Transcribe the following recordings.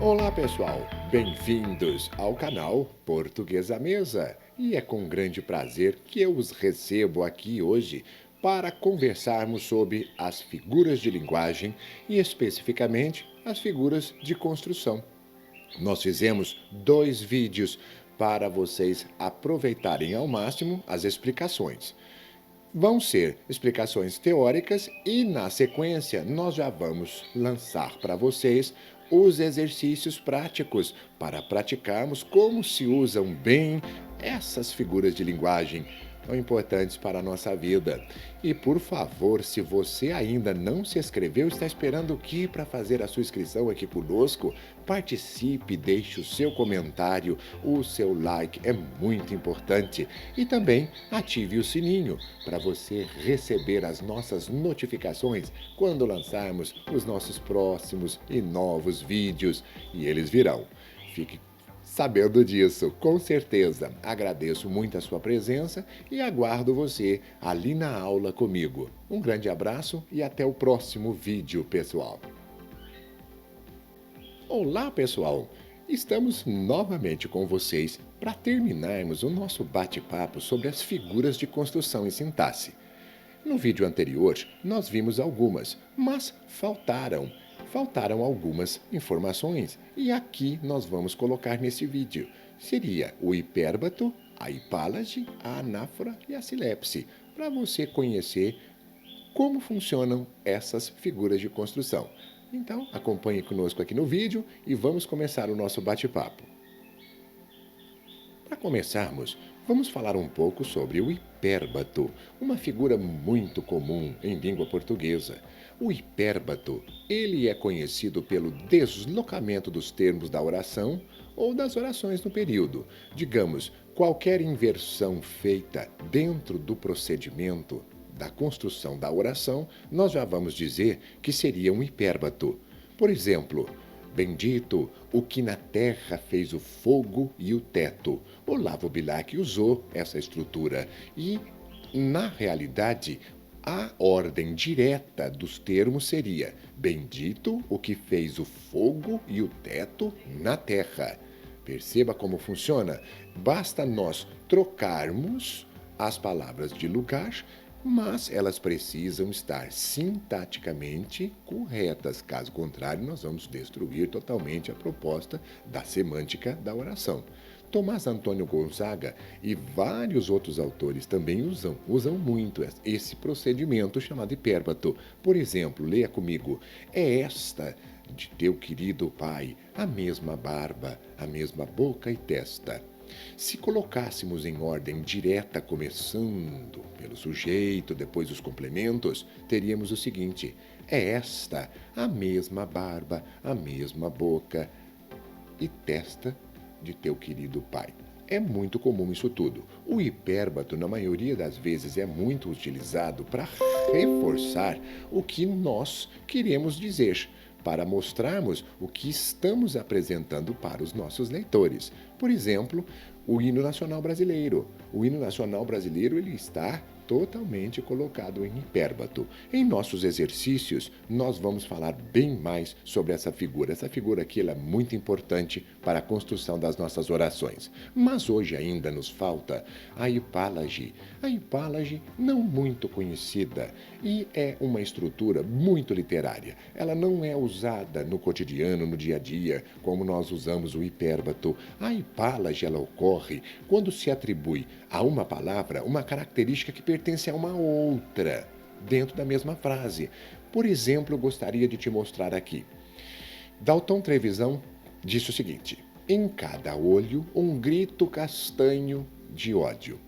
Olá pessoal, bem-vindos ao canal Português à Mesa e é com grande prazer que eu os recebo aqui hoje para conversarmos sobre as figuras de linguagem e especificamente as figuras de construção. Nós fizemos 2 vídeos para vocês aproveitarem ao máximo as explicações. Vão ser explicações teóricas e, na sequência, nós já vamos lançar para vocês os exercícios práticos para praticarmos como se usam bem essas figuras de linguagem tão importantes para a nossa vida. E, por favor, se você ainda não se inscreveu, está esperando o quê para fazer a sua inscrição aqui conosco? Participe, deixe o seu comentário, o seu like é muito importante. E também ative o sininho para você receber as nossas notificações quando lançarmos os nossos próximos e novos vídeos. E eles virão. Fique sabendo disso, com certeza. Agradeço muito a sua presença e aguardo você ali na aula comigo. Um grande abraço e até o próximo vídeo, pessoal. Olá, pessoal! Estamos novamente com vocês para terminarmos o nosso bate-papo sobre as figuras de construção e sintaxe. No vídeo anterior, nós vimos algumas, mas faltaram algumas informações e aqui nós vamos colocar nesse vídeo. Seria o hipérbato, a hipálage, a anáfora e a silepse, para você conhecer como funcionam essas figuras de construção. Então, acompanhe conosco aqui no vídeo e vamos começar o nosso bate-papo. Para começarmos, vamos falar um pouco sobre o hipérbato, uma figura muito comum em língua portuguesa. O hipérbato, ele é conhecido pelo deslocamento dos termos da oração ou das orações no período. Digamos, qualquer inversão feita dentro do procedimento da construção da oração, nós já vamos dizer que seria um hipérbato. Por exemplo, bendito o que na terra fez o fogo e o teto. Olavo Bilac usou essa estrutura e, na realidade, a ordem direta dos termos seria bendito o que fez o fogo e o teto na terra. Perceba como funciona? Basta nós trocarmos as palavras de lugar, mas elas precisam estar sintaticamente corretas. Caso contrário, nós vamos destruir totalmente a proposta da semântica da oração. Tomás Antônio Gonzaga e vários outros autores também usam muito esse procedimento chamado hipérbato. Por exemplo, leia comigo: é esta de teu querido pai a mesma barba, a mesma boca e testa. Se colocássemos em ordem direta, começando pelo sujeito, depois os complementos, teríamos o seguinte: é esta a mesma barba, a mesma boca e testa de teu querido pai. É muito comum isso tudo. O hipérbato, na maioria das vezes, é muito utilizado para reforçar o que nós queremos dizer, para mostrarmos o que estamos apresentando para os nossos leitores. Por exemplo, o hino nacional brasileiro. O hino nacional brasileiro ele está totalmente colocado em hipérbato. Em nossos exercícios, nós vamos falar bem mais sobre essa figura. Essa figura aqui ela é muito importante para a construção das nossas orações. Mas hoje ainda nos falta a hipálage. A hipálage não muito conhecida e é uma estrutura muito literária. Ela não é usada no cotidiano, no dia a dia, como nós usamos o hipérbato. A hipálage ela ocorre quando se atribui a uma palavra uma característica que pertence a uma outra, dentro da mesma frase. Por exemplo, eu gostaria de te mostrar aqui. Dalton Trevisan disse o seguinte: em cada olho, um grito castanho de ódio.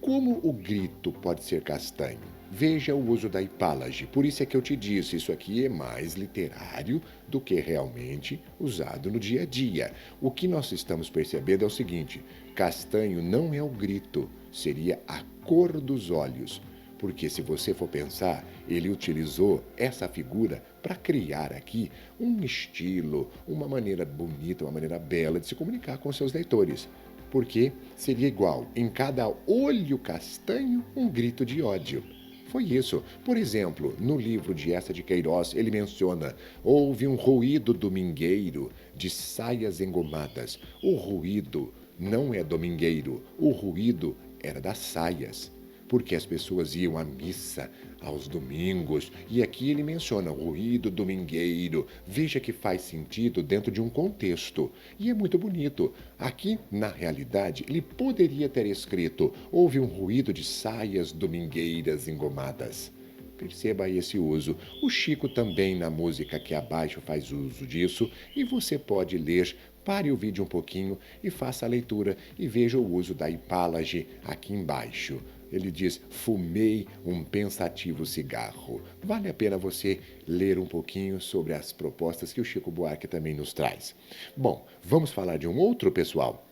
Como o grito pode ser castanho? Veja o uso da hipálage. Por isso é que eu te disse, isso aqui é mais literário do que realmente usado no dia a dia. O que nós estamos percebendo é o seguinte: castanho não é o grito, seria a cor dos olhos. Porque se você for pensar, ele utilizou essa figura para criar aqui um estilo, uma maneira bonita, uma maneira bela de se comunicar com seus leitores. Porque seria igual, em cada olho castanho, um grito de ódio. foi isso. Por exemplo, no livro de Eça de Queiroz, ele menciona: houve um ruído domingueiro de saias engomadas. O ruído não é domingueiro, o ruído era das saias. Porque as pessoas iam à missa aos domingos, e aqui ele menciona o ruído domingueiro. Veja que faz sentido dentro de um contexto, e é muito bonito. Aqui, na realidade, ele poderia ter escrito: houve um ruído de saias domingueiras engomadas. Perceba esse uso. O Chico também, na música aqui abaixo, faz uso disso, e você pode ler. Pare o vídeo um pouquinho e faça a leitura e veja o uso da hipálage aqui embaixo. Ele diz: fumei um pensativo cigarro. Vale a pena você ler um pouquinho sobre as propostas que o Chico Buarque também nos traz. Bom, vamos falar de um outro, pessoal.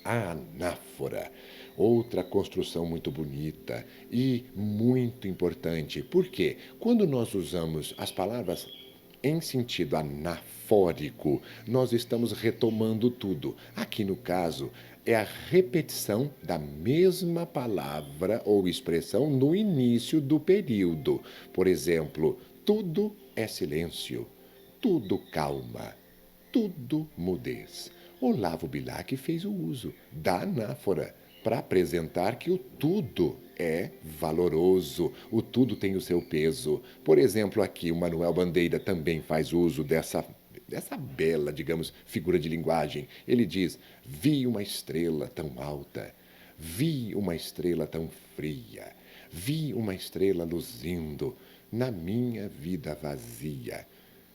A anáfora. Outra construção muito bonita e muito importante. Por quê? Quando nós usamos as palavras em sentido anafórico, nós estamos retomando tudo. Aqui no caso, é a repetição da mesma palavra ou expressão no início do período. Por exemplo, tudo é silêncio, tudo calma, tudo mudez. Olavo Bilac fez o uso da anáfora para apresentar que o tudo é valoroso, o tudo tem o seu peso. Por exemplo, aqui o Manuel Bandeira também faz uso dessa bela, digamos, figura de linguagem. Ele diz: vi uma estrela tão alta, vi uma estrela tão fria, vi uma estrela luzindo na minha vida vazia.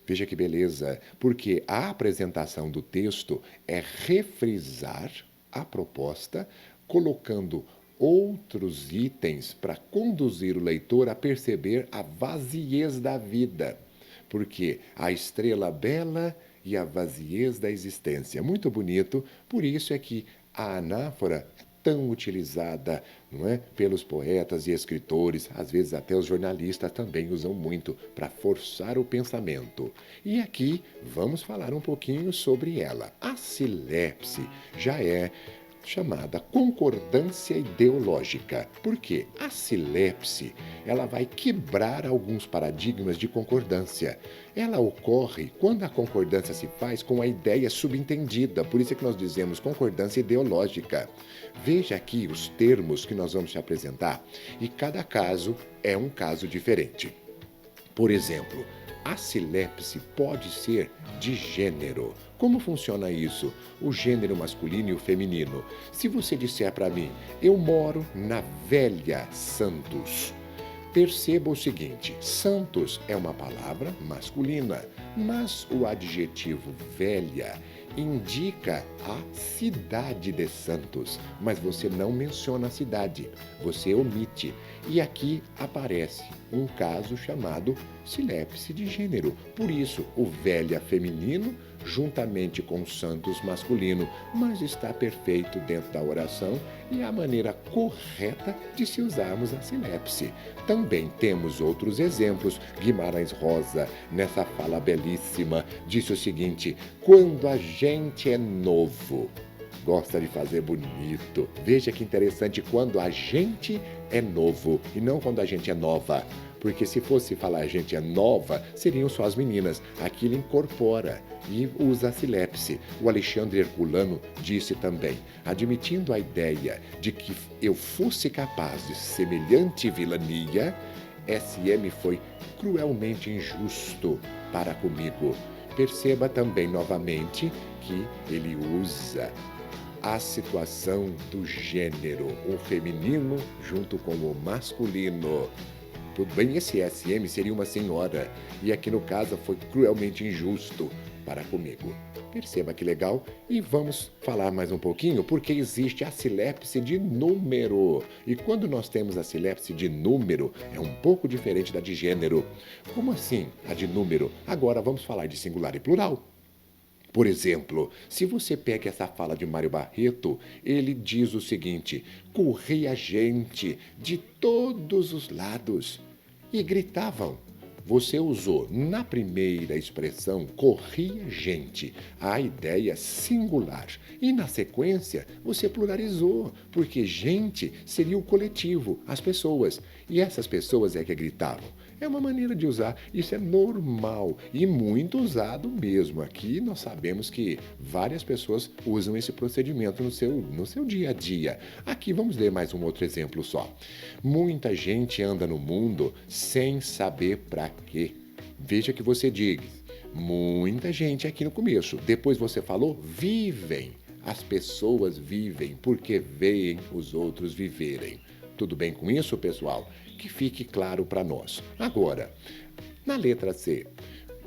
Veja que beleza, porque a apresentação do texto é refrisar a proposta, colocando outros itens para conduzir o leitor a perceber a vaziez da vida. Porque a estrela bela e a vaziez da existência. Muito bonito, por isso é que a anáfora é tão utilizada, não é, pelos poetas e escritores, às vezes até os jornalistas também usam muito para forçar o pensamento. E aqui vamos falar um pouquinho sobre ela. A silepse já é chamada concordância ideológica. Por quê? A silepse, ela vai quebrar alguns paradigmas de concordância. Ela ocorre quando a concordância se faz com a ideia subentendida, por isso é que nós dizemos concordância ideológica. Veja aqui os termos que nós vamos te apresentar, e cada caso é um caso diferente. Por exemplo, a silepse pode ser de gênero. Como funciona isso? O gênero masculino e o feminino. Se você disser para mim: eu moro na Velha Santos, perceba o seguinte: Santos é uma palavra masculina, mas o adjetivo velha indica a cidade de Santos, mas você não menciona a cidade, você omite. E aqui aparece um caso chamado silepse de gênero. Por isso, o velha feminino juntamente com o Santos masculino, mas está perfeito dentro da oração e é a maneira correta de se usarmos a silepse. Também temos outros exemplos. Guimarães Rosa, nessa fala belíssima, disse o seguinte: quando a gente é novo, gosta de fazer bonito. Veja que interessante, quando a gente é novo e não quando a gente é nova. Porque se fosse falar a gente é nova, seriam só as meninas. Aqui ele incorpora e usa a silepse. O Alexandre Herculano disse também: admitindo a ideia de que eu fosse capaz de semelhante vilania, SM foi cruelmente injusto para comigo. Perceba também novamente que ele usa a situação do gênero, o feminino junto com o masculino. Tudo bem, esse SM seria uma senhora, e aqui no caso foi cruelmente injusto para comigo. Perceba que legal, e vamos falar mais um pouquinho, porque existe a silepse de número. E quando nós temos a silepse de número, é um pouco diferente da de gênero. Como assim, a de número? Agora vamos falar de singular e plural. Por exemplo, se você pega essa fala de Mário Barreto, ele diz o seguinte: corria gente de todos os lados e gritavam: você usou na primeira expressão corria gente, a ideia singular. E na sequência você pluralizou, porque gente seria o coletivo, as pessoas. E essas pessoas é que gritavam. É uma maneira de usar, isso é normal e muito usado mesmo. Aqui nós sabemos que várias pessoas usam esse procedimento no seu dia a dia. Aqui vamos ler mais um outro exemplo só. Muita gente anda no mundo sem saber para quê. Veja que você diz, muita gente aqui no começo. Depois você falou, vivem. As pessoas vivem porque veem os outros viverem. Tudo bem com isso, pessoal? Que fique claro para nós. Agora, na letra C,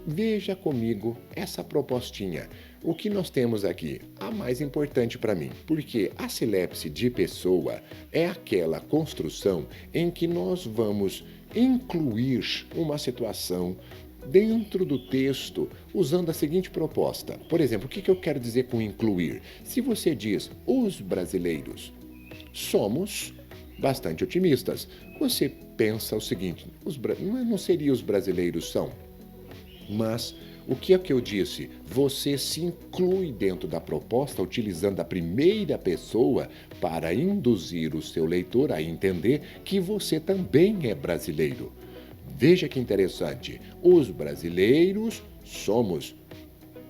veja comigo essa propostinha. O que nós temos aqui? A mais importante para mim, porque a silepse de pessoa é aquela construção em que nós vamos incluir uma situação dentro do texto usando a seguinte proposta. Por exemplo, o que eu quero dizer com incluir? Se você diz os brasileiros somos bastante otimistas, você pensa o seguinte, não seria os brasileiros são, mas o que é que eu disse? Você se inclui dentro da proposta utilizando a primeira pessoa para induzir o seu leitor a entender que você também é brasileiro. Veja que interessante, os brasileiros somos.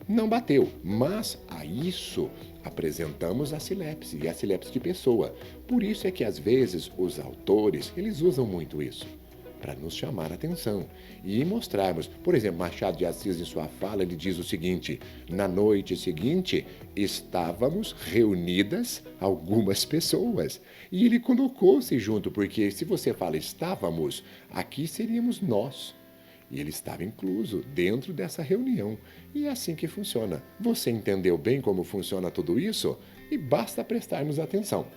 Não bateu, mas a isso apresentamos a silepse e a silepse de pessoa. Por isso é que às vezes os autores, eles usam muito isso, para nos chamar a atenção e mostrarmos. Por exemplo, Machado de Assis, em sua fala, ele diz o seguinte, na noite seguinte estávamos reunidas algumas pessoas. E ele colocou-se junto, porque se você fala estávamos, aqui seríamos nós. E ele estava incluso dentro dessa reunião. E é assim que funciona. Você entendeu bem como funciona tudo isso? E basta prestarmos atenção.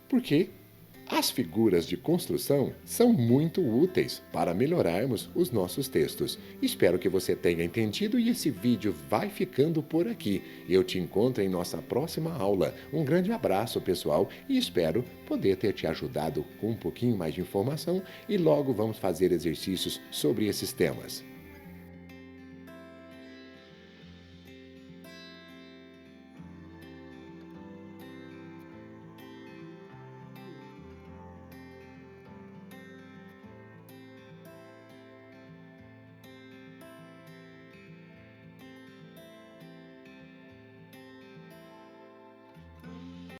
Porque as figuras de construção são muito úteis para melhorarmos os nossos textos. Espero que você tenha entendido e esse vídeo vai ficando por aqui. Eu te encontro em nossa próxima aula. Um grande abraço, pessoal, e espero poder ter te ajudado com um pouquinho mais de informação e logo vamos fazer exercícios sobre esses temas.